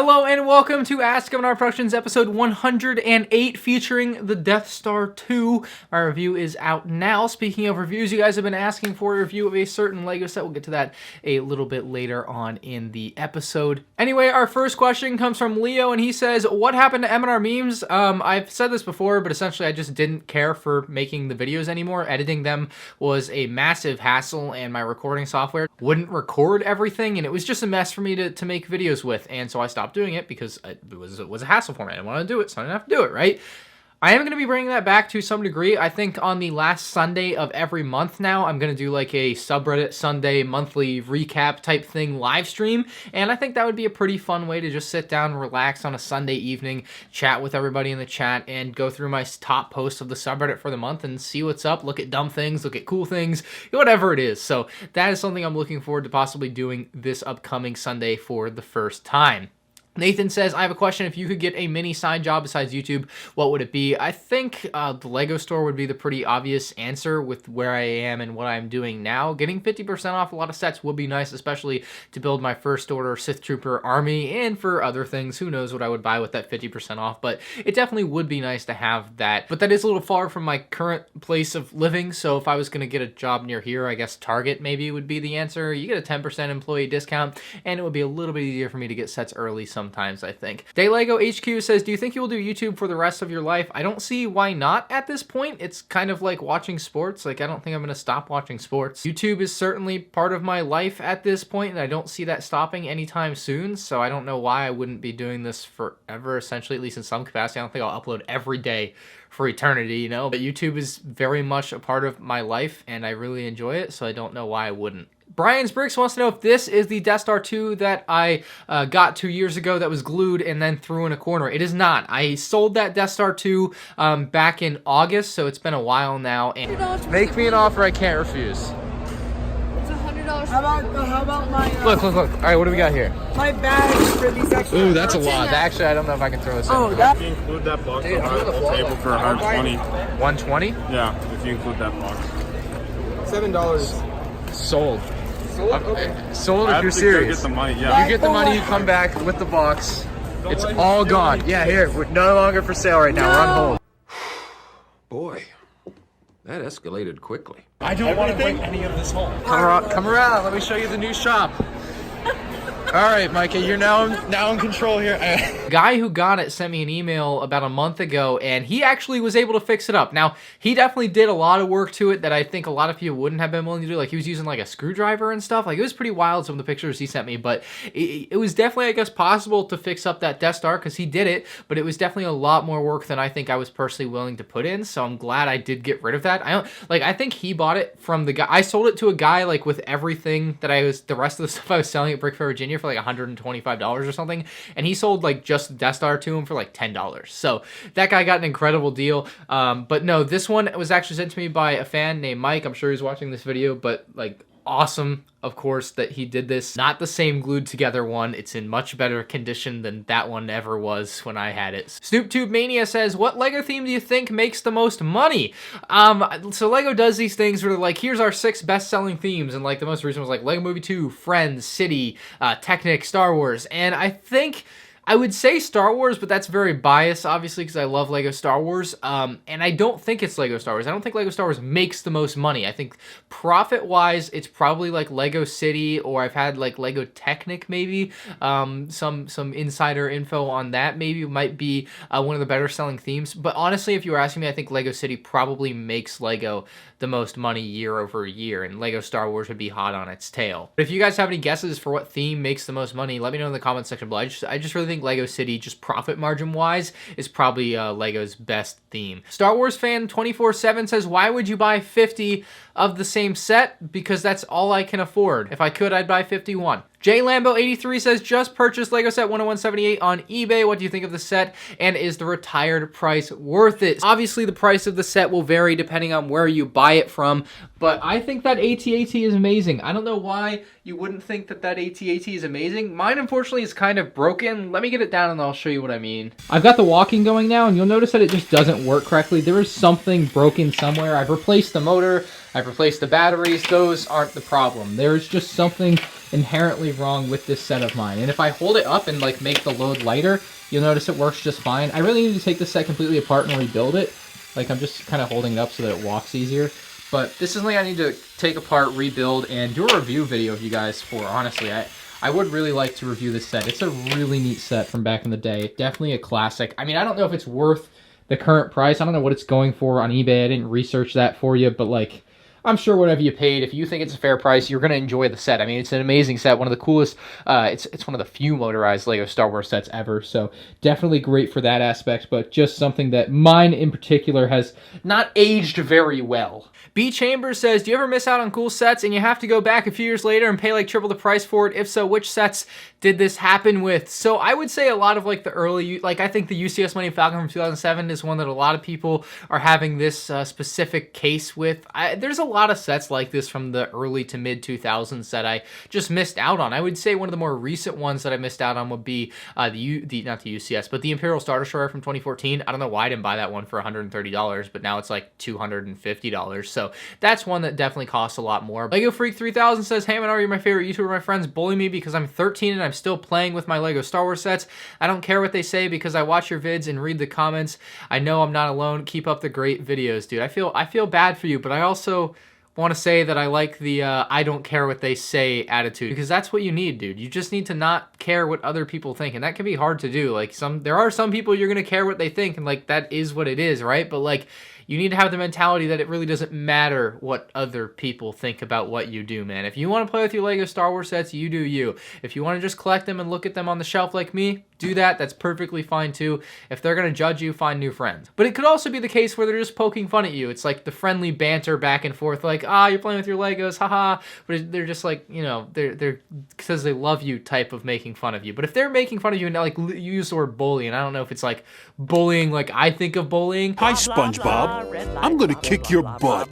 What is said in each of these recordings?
Hello and welcome to Ask MandRproductions episode 108 featuring the Death Star 2. My review is out now. Speaking of reviews, you guys have been asking for a review of a certain LEGO set. We'll get to that a little bit later on in the episode. Anyway, our first question comes from Leo and he says, what happened to MandR memes? I've said this before, but essentially I just didn't care for making the videos anymore. Editing them was a massive hassle and my recording software wouldn't record everything and it was just a mess for me to make videos with, and so I stopped doing it because it was a hassle for me. I didn't want to do it, so I didn't have to do it, right? I am going to be bringing that back to some degree. I think on the last Sunday of every month now, I'm going to do like a subreddit Sunday monthly recap type thing live stream, and I think that would be a pretty fun way to just sit down and relax on a Sunday evening, chat with everybody in the chat, and go through my top posts of the subreddit for the month and see what's up, look at dumb things, look at cool things, whatever it is. So that is something I'm looking forward to possibly doing this upcoming Sunday for the first time. Nathan says, I have a question. If you could get a mini side job besides YouTube, what would it be? I think the LEGO store would be the pretty obvious answer with where I am and what I'm doing now. Getting 50% off a lot of sets would be nice, especially to build my first order Sith Trooper army and for other things. Who knows what I would buy with that 50% off, but it definitely would be nice to have that. But that is a little far from my current place of living, so if I was going to get a job near here, I guess Target maybe would be the answer. You get a 10% employee discount, and it would be a little bit easier for me to get sets early sometimes, I think. DayLego HQ says, do you think you will do YouTube for the rest of your life? I don't see why not at this point. It's kind of like watching sports. Like, I don't think I'm going to stop watching sports. YouTube is certainly part of my life at this point, and I don't see that stopping anytime soon, so I don't know why I wouldn't be doing this forever, essentially, at least in some capacity. I don't think I'll upload every day for eternity, you know? But YouTube is very much a part of my life, and I really enjoy it, so I don't know why I wouldn't. Brian's Bricks wants to know if this is the Death Star 2 that I got 2 years ago that was glued and then threw in a corner. It is not. I sold that Death Star 2 back in August, so it's been a while now. And make me an offer I can't refuse. It's $100. How about my... Look. All right, what do we got here? My badge for these extra... Ooh, that's a lot. Actually, I don't know if I can throw this in. Oh, that... If you include that box on the table for 120. 120? Yeah, if you include that box. $7. Sold. Okay. Sold I if have you're to serious. Get the money, yeah. You get the money, you come back with the box. It's all gone. Yeah, here. We're no longer for sale right now. We're on hold. Boy, that escalated quickly. I don't want to bring any of this home. Come around. Let me show you the new shop. All right, Micah, you're now in control here. Guy who got it sent me an email about a month ago, and he actually was able to fix it up. Now, he definitely did a lot of work to it that I think a lot of people wouldn't have been willing to do. Like, he was using, like, a screwdriver and stuff. Like, it was pretty wild, some of the pictures he sent me, but it was definitely, I guess, possible to fix up that Death Star, because he did it, but it was definitely a lot more work than I think I was personally willing to put in, so I'm glad I did get rid of that. I think he bought it from the guy. I sold it to a guy, like, with everything that the rest of the stuff I was selling at Brick Fair, Virginia for like $125 or something, and he sold like just Death Star to him for like $10. So that guy got an incredible deal. But no, this one was actually sent to me by a fan named Mike. I'm sure he's watching this video, but like awesome, of course, that he did this. Not the same glued together one. It's in much better condition than that one ever was when I had it. SnoopTube Mania says, what LEGO theme do you think makes the most money? So LEGO does these things where like, here's our 6 best-selling themes, and like the most recent was like LEGO Movie 2, Friends, City, Technic, Star Wars, and I think I would say Star Wars, but that's very biased, obviously, because I love LEGO Star Wars, and I don't think it's LEGO Star Wars. I don't think LEGO Star Wars makes the most money. I think profit-wise, it's probably like LEGO City, or I've had like LEGO Technic, maybe. Some insider info on that maybe might be one of the better-selling themes. But honestly, if you were asking me, I think LEGO City probably makes LEGO the most money year over year, and LEGO Star Wars would be hot on its tail. But if you guys have any guesses for what theme makes the most money, let me know in the comments section below. I just really think LEGO City, just profit margin wise, is probably LEGO's best theme. Star Wars fan 24/7 says, why would you buy 50 of the same set? Because that's all I can afford. If I could, I'd buy 51. JLambo83 says, just purchased LEGO set 10178 on eBay. What do you think of the set? And is the retired price worth it? Obviously, the price of the set will vary depending on where you buy it from, but I think that AT-AT is amazing. I don't know why you wouldn't think that AT-AT is amazing. Mine, unfortunately, is kind of broken. Let me get it down and I'll show you what I mean. I've got the walking going now, and you'll notice that it just doesn't work correctly. There is something broken somewhere. I've replaced the motor. I've replaced the batteries. Those aren't the problem. There's just something inherently wrong with this set of mine. And if I hold it up and like make the load lighter, you'll notice it works just fine. I really need to take this set completely apart and rebuild it. Like I'm just kind of holding it up so that it walks easier. But this is something I need to take apart, rebuild, and do a review video of you guys for. Honestly, I would really like to review this set. It's a really neat set from back in the day. Definitely a classic. I mean, I don't know if it's worth the current price. I don't know what it's going for on eBay. I didn't research that for you, but like, I'm sure whatever you paid, if you think it's a fair price, you're going to enjoy the set. I mean, it's an amazing set. One of the coolest, it's one of the few motorized LEGO Star Wars sets ever, so definitely great for that aspect, but just something that mine in particular has not aged very well. B. Chambers says, do you ever miss out on cool sets and you have to go back a few years later and pay like triple the price for it? If so, which sets did this happen with? So I would say a lot of like the early, like I think the UCS Millennium Falcon from 2007 is one that a lot of people are having this specific case with. There's a lot of sets like this from the early to mid 2000s that I just missed out on. I would say one of the more recent ones that I missed out on would be not the UCS, but the Imperial Star Destroyer from 2014. I don't know why I didn't buy that one for $130, but now it's like $250. So that's one that definitely costs a lot more. Lego Freak 3000 says, hey MandR, you're my favorite YouTuber. My friends bully me because I'm 13 and I'm still playing with my Lego Star Wars sets. I don't care what they say because I watch your vids and read the comments. I know I'm not alone. Keep up the great videos, dude. I feel bad for you, but I also want to say that I like the I don't care what they say attitude, because that's what you need, dude. You just need to not care what other people think, and that can be hard to do. Like there are some people you're gonna care what they think, and like that is what it is, right? But like you need to have the mentality that it really doesn't matter what other people think about what you do, man. If you want to play with your Lego Star Wars sets, you do you. If you want to just collect them and look at them on the shelf like me, do that. That's perfectly fine too. If they're going to judge you, find new friends. But it could also be the case where they're just poking fun at you. It's like the friendly banter back and forth, like, you're playing with your Legos, haha. But they're just like, you know, they're because they love you type of making fun of you. But if they're making fun of you and like you use the word bully, and I don't know if it's like bullying like I think of bullying. Hi, SpongeBob. I'm gonna kick your butt.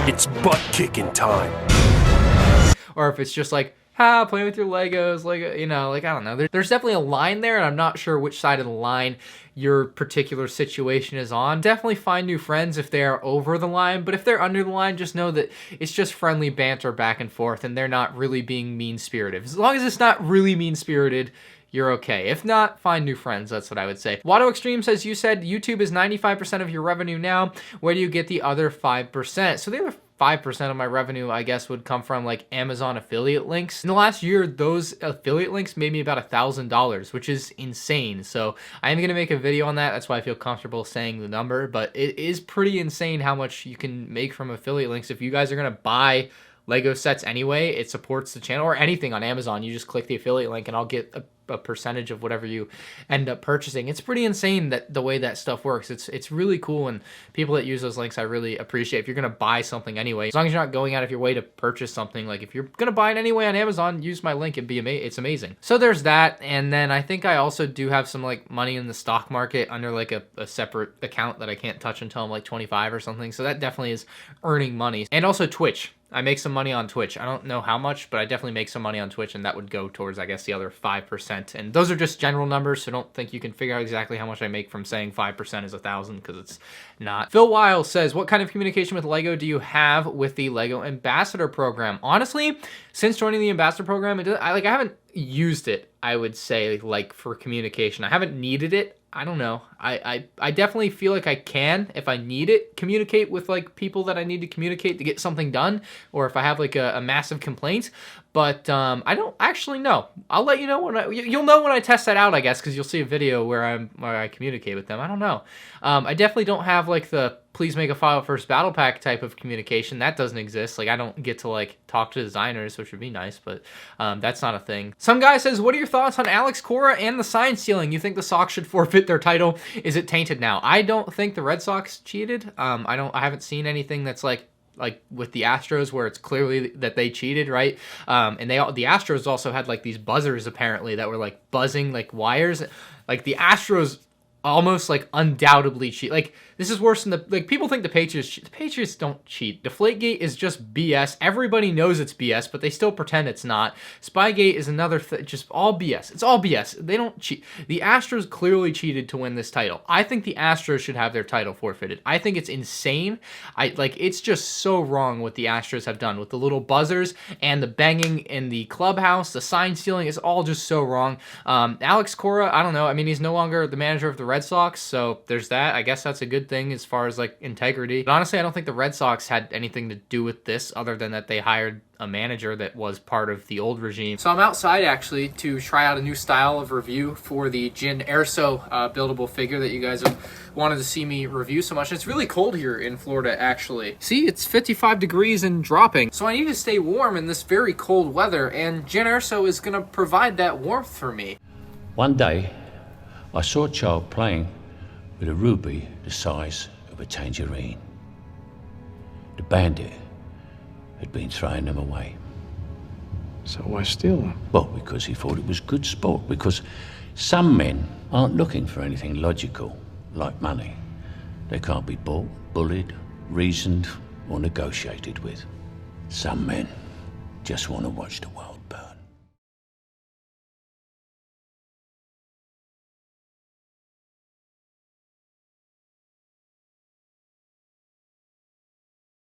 It's butt kicking time. Or if it's just like, playing with your Legos, Lego, you know, like, I don't know. There's definitely a line there, and I'm not sure which side of the line your particular situation is on. Definitely find new friends if they are over the line, but if they're under the line, just know that it's just friendly banter back and forth, and they're not really being mean-spirited. As long as it's not really mean-spirited, you're okay. If not, find new friends. That's what I would say. Watto Extreme says, you said YouTube is 95% of your revenue now. Where do you get the other 5%? So the other 5% of my revenue, I guess, would come from like Amazon affiliate links. In the last year, those affiliate links made me about $1,000, which is insane. So I am going to make a video on that. That's why I feel comfortable saying the number, but it is pretty insane how much you can make from affiliate links. If you guys are going to buy Lego sets anyway, it supports the channel, or anything on Amazon. You just click the affiliate link and I'll get a percentage of whatever you end up purchasing. It's pretty insane that the way that stuff works. It's really cool, and people that use those links I really appreciate. If you're gonna buy something anyway, as long as you're not going out of your way to purchase something, like if you're gonna buy it anyway on Amazon, use my link. It's amazing. So there's that, and then I think I also do have some like money in the stock market under like a separate account that I can't touch until I'm like 25 or something. So that definitely is earning money. And also Twitch. I make some money on Twitch. I don't know how much, but I definitely make some money on Twitch, and that would go towards, I guess, the other 5%. And those are just general numbers, so don't think you can figure out exactly how much I make from saying 5% is 1,000, because it's not. Phil Weil says, what kind of communication with Lego do you have with the Lego Ambassador program? Honestly, since joining the Ambassador program, I haven't used it, I would say, like for communication. I haven't needed it. I don't know. I definitely feel like I can, if I need it, communicate with like people that I need to communicate to get something done, or if I have like a massive complaint. But I don't actually know. I'll let you know when you'll know when I test that out, I guess, because you'll see a video where I communicate with them. I don't know. I definitely don't have like the please make a file first battle pack type of communication. That doesn't exist. Like I don't get to like talk to designers, which would be nice, but that's not a thing. Some guy says, what are your thoughts on Alex, Cora, and the sign stealing? You think the Sox should forfeit their title? Is it tainted now? I don't think the Red Sox cheated. I haven't seen anything that's like with the Astros where it's clearly that they cheated, right? And the Astros also had like these buzzers apparently that were like buzzing like wires. Like the Astros almost like undoubtedly cheat. Like, this is worse than like, people think the Patriots cheat. The Patriots don't cheat. Deflategate is just BS. Everybody knows it's BS, but they still pretend it's not. Spygate is another just all BS. It's all BS. They don't cheat. The Astros clearly cheated to win this title. I think the Astros should have their title forfeited. I think it's insane. It's just so wrong what the Astros have done with the little buzzers and the banging in the clubhouse, the sign stealing is all just so wrong. Alex Cora, I don't know. I mean, he's no longer the manager of the Red Sox, so there's that. I guess that's a good thing as far as like integrity. But honestly, I don't think the Red Sox had anything to do with this other than that they hired a manager that was part of the old regime. So I'm outside actually to try out a new style of review for the Jin Erso buildable figure that you guys have wanted to see me review so much. It's really cold here in Florida actually. See, it's 55 degrees and dropping. So I need to stay warm in this very cold weather, and Jin Erso is gonna provide that warmth for me. One day, I saw a child playing with a ruby the size of a tangerine. The bandit had been throwing them away. So why steal them? Well, because he thought it was good sport, because some men aren't looking for anything logical, like money. They can't be bought, bullied, reasoned, or negotiated with. Some men just want to watch the world